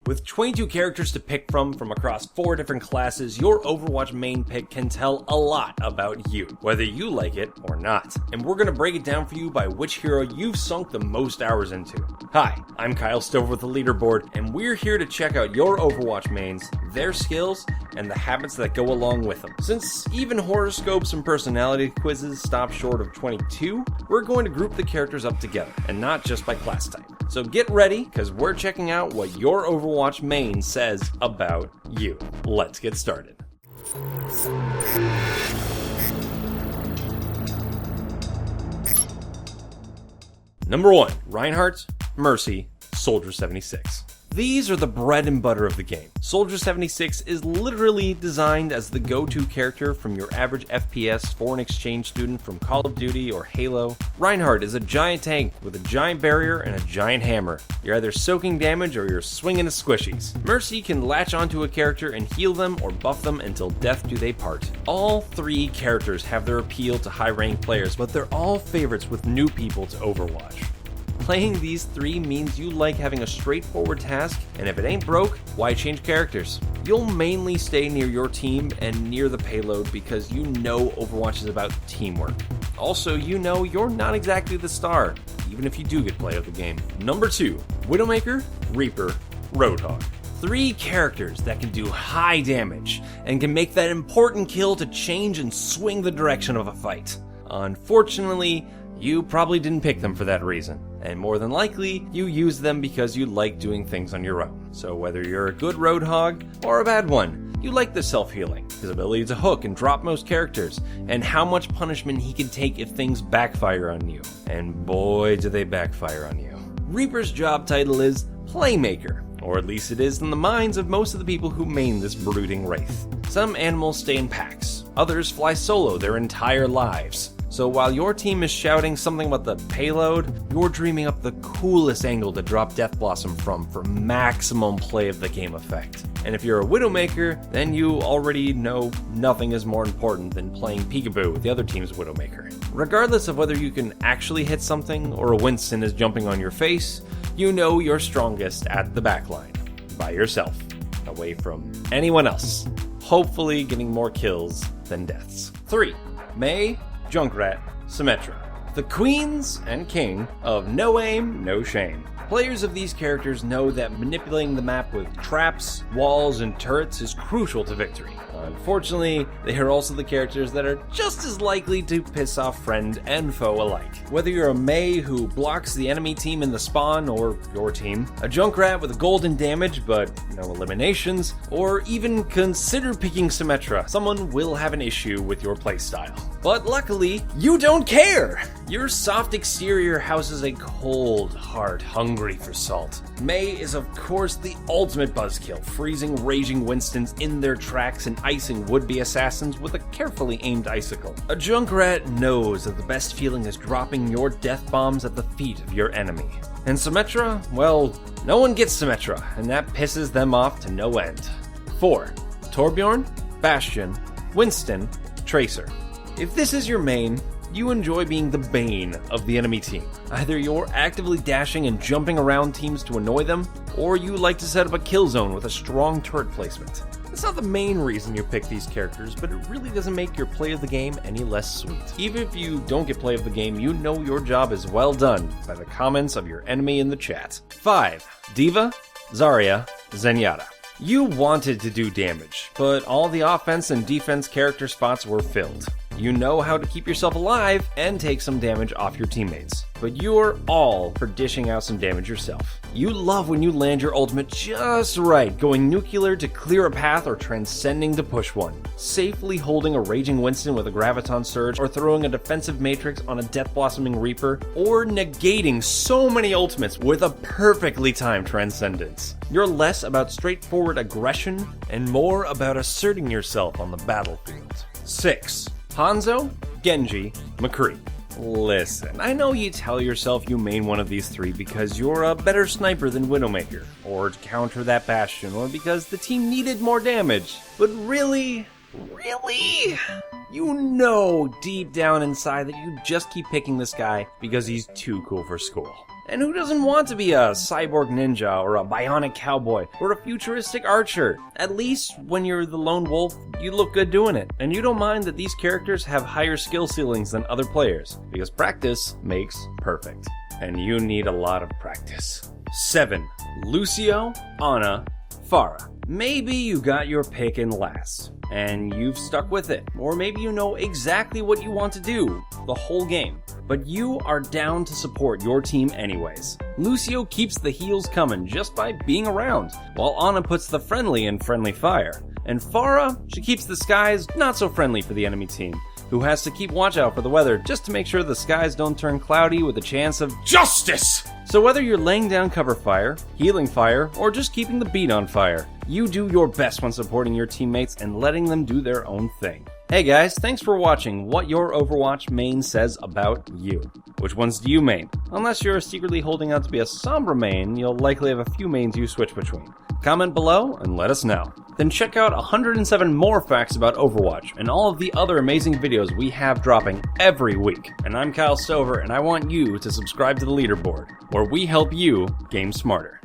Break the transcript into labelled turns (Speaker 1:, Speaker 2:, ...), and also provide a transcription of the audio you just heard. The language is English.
Speaker 1: With 22 characters to pick from across 4 different classes, your Overwatch main pick can tell a lot about you, whether you like it or not. And we're gonna break it down for you by which hero you've sunk the most hours into. Hi, I'm Kyle Stover with the Leaderboard, and we're here to check out your Overwatch mains, their skills, and the habits that go along with them. Since even horoscopes and personality quizzes stop short of 22, we're going to group the characters up together, and not just by class type. So get ready, because we're checking out what your Overwatch main says about you. Let's get started. Number 1, Reinhardt, Mercy, Soldier 76. These are the bread and butter of the game. Soldier 76 is literally designed as the go-to character from your average FPS foreign exchange student from Call of Duty or Halo. Reinhardt is a giant tank with a giant barrier and a giant hammer. You're either soaking damage or you're swinging the squishies. Mercy can latch onto a character and heal them or buff them until death do they part. All 3 characters have their appeal to high-ranked players, but they're all favorites with new people to Overwatch. Playing these 3 means you like having a straightforward task, and if it ain't broke, why change characters? You'll mainly stay near your team and near the payload because you know Overwatch is about teamwork. Also, you know you're not exactly the star, even if you do get play of the game. Number 2, Widowmaker, Reaper, Roadhog. 3 characters that can do high damage and can make that important kill to change and swing the direction of a fight. Unfortunately, you probably didn't pick them for that reason, and more than likely, you use them because you like doing things on your own. So whether you're a good Roadhog or a bad one, you like the self-healing, his ability to hook and drop most characters, and how much punishment he can take if things backfire on you. And boy, do they backfire on you. Reaper's job title is Playmaker, or at least it is in the minds of most of the people who main this brooding wraith. Some animals stay in packs, others fly solo their entire lives. So while your team is shouting something about the payload, you're dreaming up the coolest angle to drop Death Blossom from for maximum play of the game effect. And if you're a Widowmaker, then you already know nothing is more important than playing peekaboo with the other team's Widowmaker. Regardless of whether you can actually hit something or a Winston is jumping on your face, you know you're strongest at the backline, by yourself, away from anyone else, hopefully getting more kills than deaths. 3, Mei, Junkrat, Symmetra. The queens and king of no aim, no shame. Players of these characters know that manipulating the map with traps, walls, and turrets is crucial to victory. Unfortunately, they are also the characters that are just as likely to piss off friend and foe alike. Whether you're a Mei who blocks the enemy team in the spawn or your team, a Junkrat with golden damage but no eliminations, or even consider picking Symmetra, someone will have an issue with your playstyle. But luckily, you don't care! Your soft exterior houses a cold heart hungry for salt. Mei is of course the ultimate buzzkill, freezing raging Winstons in their tracks and icing would-be assassins with a carefully aimed icicle. A Junkrat knows that the best feeling is dropping your death bombs at the feet of your enemy. And Symmetra? Well, no one gets Symmetra, and that pisses them off to no end. 4, Torbjorn, Bastion, Winston, Tracer. If this is your main, you enjoy being the bane of the enemy team. Either you're actively dashing and jumping around teams to annoy them, or you like to set up a kill zone with a strong turret placement. It's not the main reason you pick these characters, but it really doesn't make your play of the game any less sweet. Even if you don't get play of the game, you know your job is well done by the comments of your enemy in the chat. 5, Diva, Zaria, Zenyatta. You wanted to do damage, but all the offense and defense character spots were filled. You know how to keep yourself alive and take some damage off your teammates, but you're all for dishing out some damage yourself. You love when you land your ultimate just right, going nuclear to clear a path or transcending to push one, safely holding a raging Winston with a graviton surge, or throwing a defensive matrix on a death blossoming Reaper, or negating so many ultimates with a perfectly timed transcendence. You're less about straightforward aggression and more about asserting yourself on the battlefield. 6, Hanzo, Genji, McCree. Listen, I know you tell yourself you main one of these 3 because you're a better sniper than Widowmaker, or to counter that Bastion, or because the team needed more damage. But really? You know deep down inside that you just keep picking this guy because he's too cool for school. And who doesn't want to be a cyborg ninja or a bionic cowboy or a futuristic archer? At least when you're the lone wolf, you look good doing it. And you don't mind that these characters have higher skill ceilings than other players, because practice makes perfect. And you need a lot of practice. 7. Lucio, Ana, Pharah. Maybe you got your pick in last, and you've stuck with it. Or maybe you know exactly what you want to do the whole game, but you are down to support your team anyways. Lucio keeps the heals coming just by being around, while Ana puts the friendly in friendly fire. And Pharah, she keeps the skies not so friendly for the enemy team, who has to keep watch out for the weather just to make sure the skies don't turn cloudy with a chance of justice! So whether you're laying down cover fire, healing fire, or just keeping the beat on fire, you do your best when supporting your teammates and letting them do their own thing. Hey guys, thanks for watching What Your Overwatch Main Says About You. Which ones do you main? Unless you're secretly holding out to be a Sombra main, you'll likely have a few mains you switch between. Comment below and let us know. Then check out 107 more facts about Overwatch and all of the other amazing videos we have dropping every week. And I'm Kyle Stover, and I want you to subscribe to the Leaderboard, where we help you game smarter.